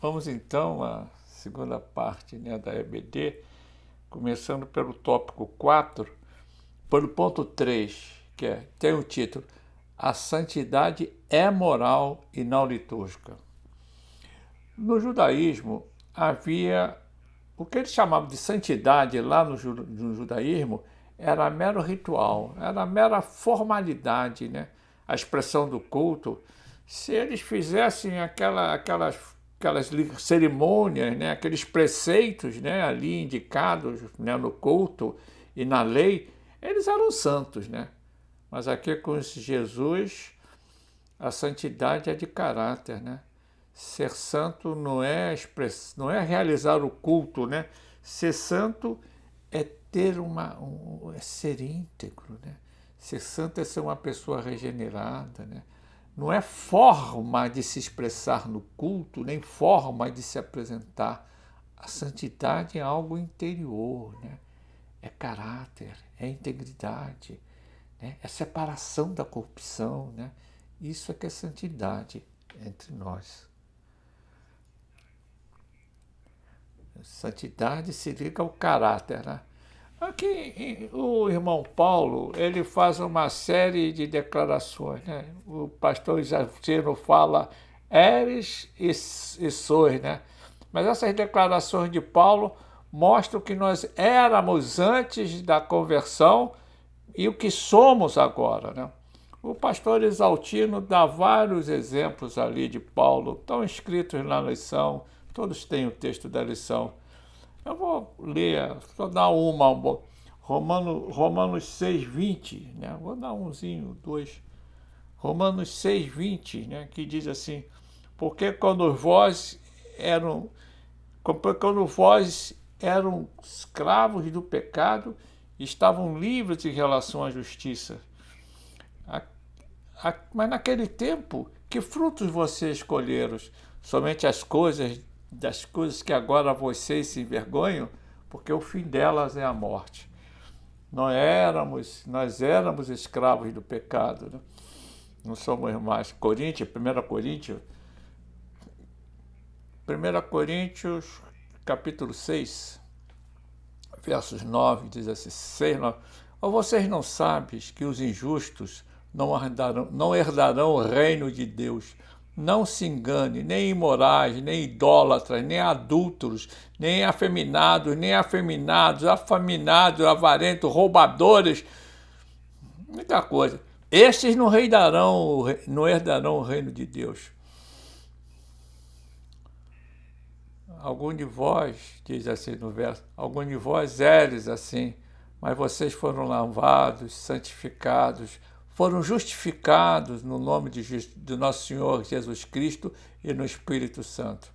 Vamos então à segunda parte, né, da EBD, começando pelo tópico 4, pelo ponto 3, tem o título A Santidade é Moral e Não Litúrgica. No judaísmo havia o que eles chamavam de santidade lá no judaísmo era mero ritual, era mera formalidade, né? A expressão do culto. Se eles fizessem aquelas cerimônias, né? Aqueles preceitos, né? Ali indicados, né? No culto e na lei, eles eram santos, né? Mas aqui com Jesus, a santidade é de caráter, né? Ser santo não é realizar o culto, né? Ser santo é ter é ser íntegro, né? Ser santo é ser uma pessoa regenerada, né? Não é forma de se expressar no culto, nem forma de se apresentar. A santidade é algo interior, né? É caráter, é integridade, né? É separação da corrupção, né? Isso é que é santidade entre nós. Santidade se liga ao caráter, né? Aqui o irmão Paulo ele faz uma série de declarações, né? O pastor Justino fala eres e sois, né? Mas essas declarações de Paulo mostram que nós éramos antes da conversão e o que somos agora, né? O pastor Exaltino dá vários exemplos ali de Paulo, estão escritos na lição, todos têm o texto da lição. Eu vou ler, só dar Romanos 6,20, né? Vou dar dois. Romanos 6,20, né? Que diz assim, porque quando vós eram escravos do pecado, estavam livres em relação à justiça. Mas naquele tempo, que frutos vocês escolheram? Somente das coisas que agora vocês se envergonham, porque o fim delas é a morte. Nós éramos escravos do pecado, né? Não somos mais. 1 Coríntios, capítulo 6, versos 9, diz assim, 6, 9. Ou vocês não sabem que os injustos não herdarão o reino de Deus? Não se engane, nem imorais, nem idólatras, nem adúlteros, nem afeminados, afeminados, avarentos, roubadores. Muita coisa. Estes não herdarão o reino de Deus. Algum de vós, diz assim no verso, algum de vós eres assim, mas vocês foram lavados, santificados, foram justificados no nome do nosso Senhor Jesus Cristo e no Espírito Santo.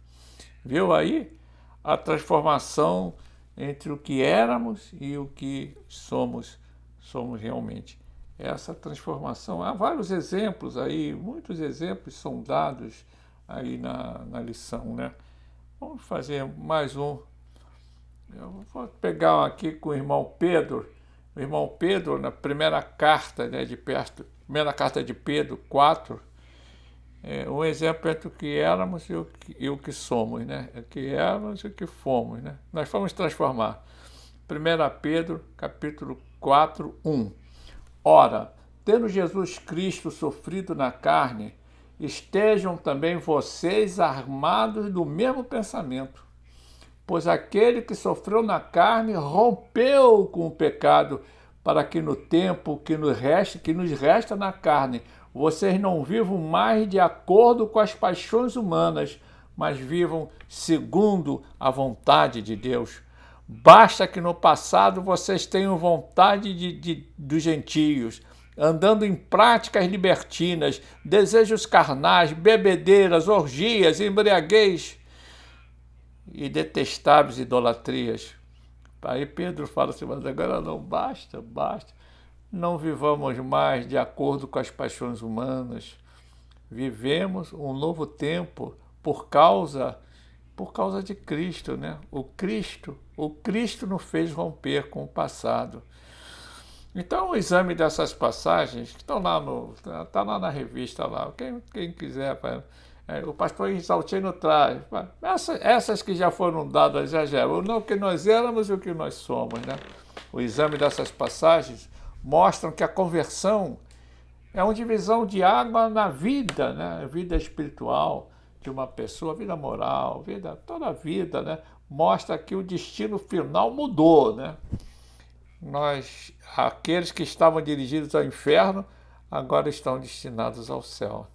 Viu aí a transformação entre o que éramos e o que somos realmente. Essa transformação, há vários exemplos aí, muitos exemplos são dados aí na lição, né? Vamos fazer mais um. Eu vou pegar aqui com o irmão Pedro. O irmão Pedro, na primeira carta, né, primeira carta de Pedro 4, um exemplo entre o que éramos e o que somos, né? O que éramos e o que fomos, né? Nós fomos transformar. 1 Pedro, capítulo 4, 1. Ora, tendo Jesus Cristo sofrido na carne, estejam também vocês armados do mesmo pensamento. Pois aquele que sofreu na carne rompeu com o pecado, para que no tempo que nos resta na carne, vocês não vivam mais de acordo com as paixões humanas, mas vivam segundo a vontade de Deus. Basta que no passado vocês tenham vontade dos gentios, andando em práticas libertinas, desejos carnais, bebedeiras, orgias, embriaguez e detestáveis idolatrias. Aí Pedro fala assim, mas agora não, basta. Não vivamos mais de acordo com as paixões humanas. Vivemos um novo tempo por causa de Cristo, né? O Cristo nos fez romper com o passado. Então, o exame dessas passagens, que estão lá tá lá na revista, lá, quem quiser, O pastor Isaltino traz. Essas que já foram dadas já. Não o que nós éramos e o que nós somos, né? O exame dessas passagens mostram que a conversão é uma divisão de água na vida, né? Vida espiritual de uma pessoa, vida moral, toda a vida, né? Mostra que o destino final mudou, né? Aqueles que estavam dirigidos ao inferno, agora estão destinados ao céu.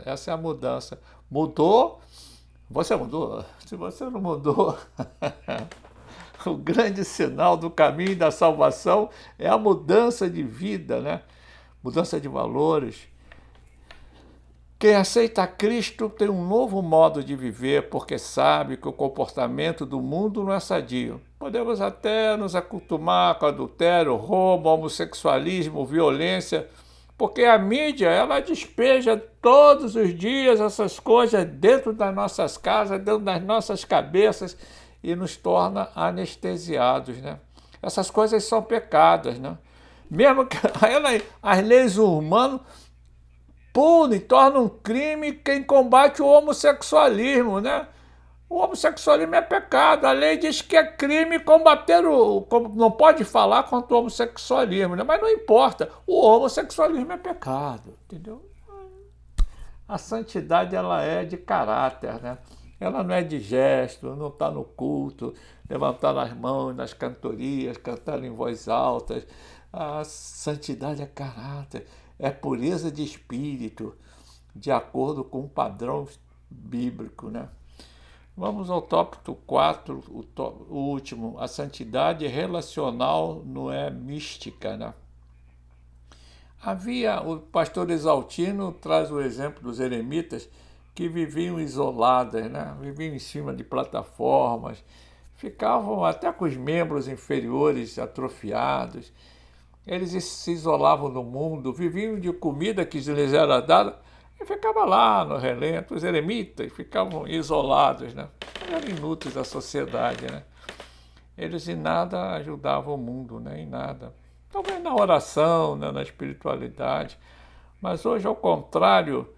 Essa é a mudança. Mudou? Você mudou? Se você não mudou, o grande sinal do caminho da salvação é a mudança de vida, né? Mudança de valores. Quem aceita Cristo tem um novo modo de viver, porque sabe que o comportamento do mundo não é sadio. Podemos até nos acostumar com adultério, roubo, homossexualismo, violência, porque a mídia, ela despeja todos os dias essas coisas dentro das nossas casas, dentro das nossas cabeças e nos torna anestesiados, né? Essas coisas são pecadas, né? Mesmo que as leis humanas punem, tornam um crime quem combate o homossexualismo, né? O homossexualismo é pecado. A lei diz que é crime combater não pode falar contra o homossexualismo, né? Mas não importa. O homossexualismo é pecado, entendeu? A santidade, ela é de caráter, né? Ela não é de gesto, não está no culto, levantar as mãos nas cantorias, cantar em voz alta. A santidade é caráter, é pureza de espírito, de acordo com o padrão bíblico, né? Vamos ao tópico 4, o último. A santidade relacional não é mística, né? O pastor Exaltino traz o exemplo dos eremitas que viviam isoladas, né? Viviam em cima de plataformas, ficavam até com os membros inferiores atrofiados. Eles se isolavam do mundo, viviam de comida que lhes era dada e ficavam lá no relento. Os eremitas ficavam isolados, né? Eram inúteis à sociedade, né? Eles em nada ajudavam o mundo, né? Em nada. Talvez na oração, né? Na espiritualidade. Mas hoje, ao contrário,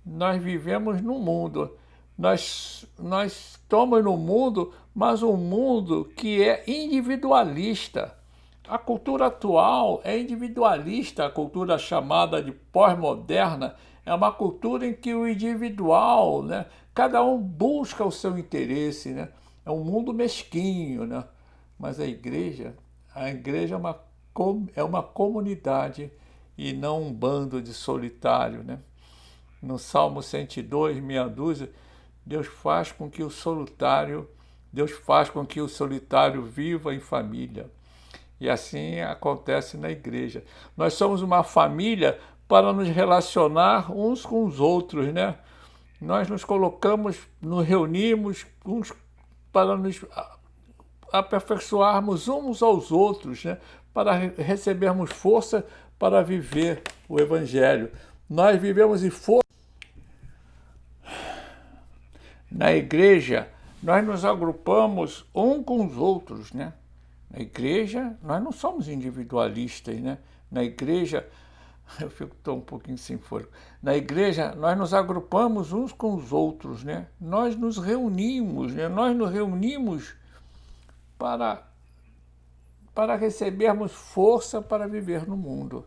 nós vivemos num mundo. Nós estamos no mundo, mas um mundo que é individualista. A cultura atual é individualista, a cultura chamada de pós-moderna é uma cultura em que o individual, né, cada um busca o seu interesse, né? É um mundo mesquinho, né? Mas a igreja é uma comunidade e não um bando de solitário, né? No Salmo 102, meia dúzia, Deus faz com que o solitário viva em família. E assim acontece na igreja. Nós somos uma família para nos relacionar uns com os outros, né? Nós nos reunimos uns para nos aperfeiçoarmos uns aos outros, né? Para recebermos força para viver o Evangelho. Nós vivemos em força. Na igreja, nós nos agrupamos uns com os outros, né? Na igreja, nós não somos individualistas, né? Na igreja, eu fico um pouquinho sem fôlego. Na igreja, nós nos agrupamos uns com os outros, né? Nós nos reunimos, né? Nós nos reunimos para recebermos força para viver no mundo.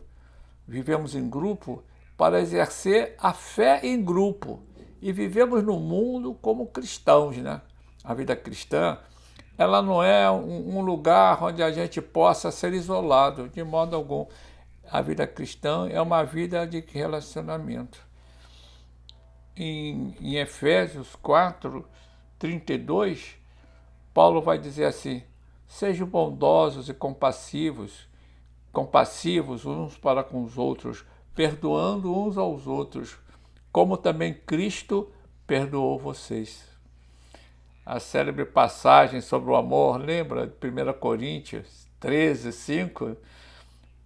Vivemos em grupo para exercer a fé em grupo e vivemos no mundo como cristãos, né? A vida cristã, ela não é um lugar onde a gente possa ser isolado, de modo algum. A vida cristã é uma vida de relacionamento. Em Efésios 4, 32, Paulo vai dizer assim: sejam bondosos e compassivos uns para com os outros, perdoando uns aos outros, como também Cristo perdoou vocês. A célebre passagem sobre o amor, lembra de 1 Coríntios 13, 5?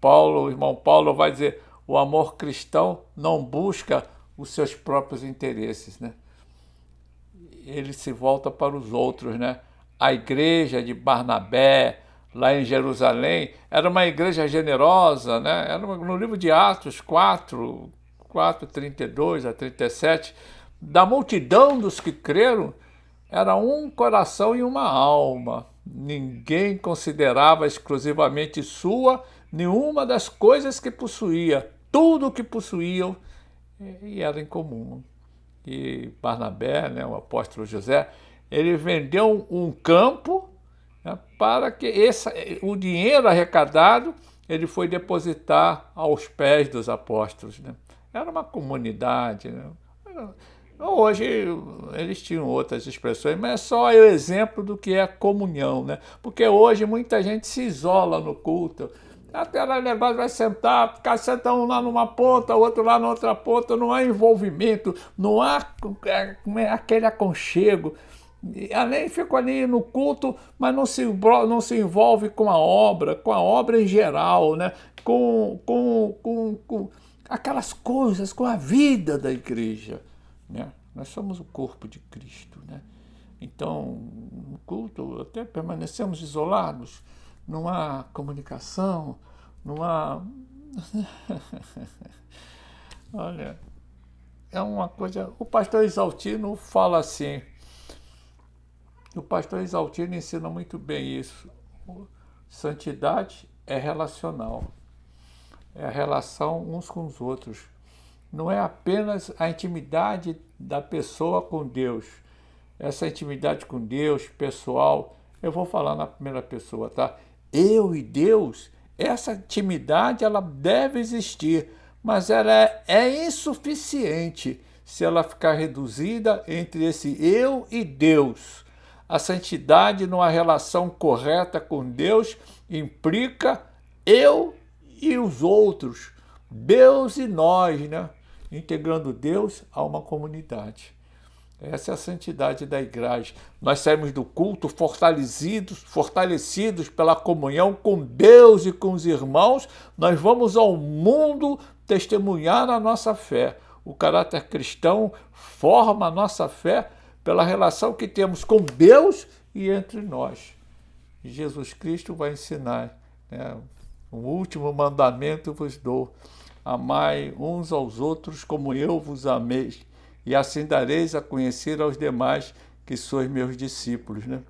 O irmão Paulo vai dizer: o amor cristão não busca os seus próprios interesses, né? Ele se volta para os outros, né? A igreja de Barnabé, lá em Jerusalém, era uma igreja generosa, né? No livro de Atos 4, 32 a 37, da multidão dos que creram, era um coração e uma alma. Ninguém considerava exclusivamente sua nenhuma das coisas que possuía. Tudo o que possuíam e era em comum. E Barnabé, né, o apóstolo José, ele vendeu um campo, né, para que o dinheiro arrecadado ele foi depositar aos pés dos apóstolos. Né? Era uma comunidade. Né? Hoje eles tinham outras expressões, mas é só o exemplo do que é comunhão. Né? Porque hoje muita gente se isola no culto. Aquele negócio vai sentar, ficar sentado um lá numa ponta, outro lá na outra ponta, não há envolvimento, não há aquele aconchego. Além, fico ali no culto, mas não se envolve com a obra em geral, né? com aquelas coisas, com a vida da igreja. Né? Nós somos o corpo de Cristo. Né? Então, no culto, até permanecemos isolados. Não há comunicação, não há... Olha, é uma coisa... O pastor Exaltino fala assim, o pastor Exaltino ensina muito bem isso. Santidade é relacional, é a relação uns com os outros. Não é apenas a intimidade da pessoa com Deus. Essa intimidade com Deus, pessoal, eu vou falar na primeira pessoa, tá? Eu e Deus, essa intimidade ela deve existir, mas ela é insuficiente se ela ficar reduzida entre esse eu e Deus. A santidade numa relação correta com Deus implica eu e os outros, Deus e nós, né? Integrando Deus a uma comunidade. Essa é a santidade da igreja. Nós saímos do culto fortalecidos pela comunhão com Deus e com os irmãos. Nós vamos ao mundo testemunhar a nossa fé. O caráter cristão forma a nossa fé pela relação que temos com Deus e entre nós. Jesus Cristo vai ensinar, né? O último mandamento vos dou: amai uns aos outros como eu vos amei, e assim dareis a conhecer aos demais que sois meus discípulos. Né?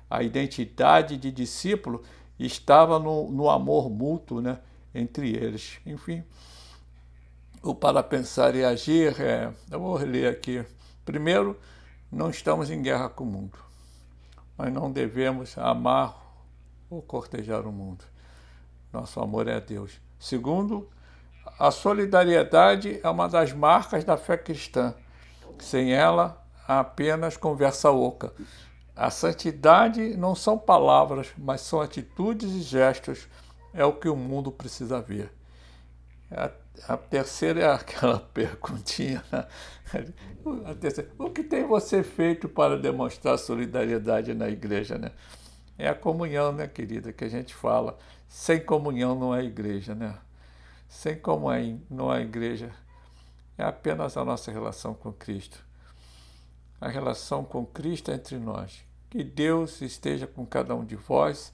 A identidade de discípulo estava no amor mútuo, né, entre eles. Enfim, o para pensar e agir, eu vou ler aqui. Primeiro, não estamos em guerra com o mundo, mas não devemos amar ou cortejar o mundo. Nosso amor é a Deus. Segundo, a solidariedade é uma das marcas da fé cristã. Sem ela, há apenas conversa oca. A santidade não são palavras, mas são atitudes e gestos. É o que o mundo precisa ver. A terceira é aquela perguntinha. A terceira, o que tem você feito para demonstrar solidariedade na igreja? Né? É a comunhão, né, querida, que a gente fala. Sem comunhão não é igreja, né? Sem comunhão não é igreja. É apenas a nossa relação com Cristo. A relação com Cristo é entre nós. Que Deus esteja com cada um de vós.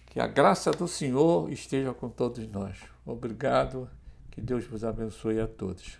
Que a graça do Senhor esteja com todos nós. Obrigado. Que Deus vos abençoe a todos.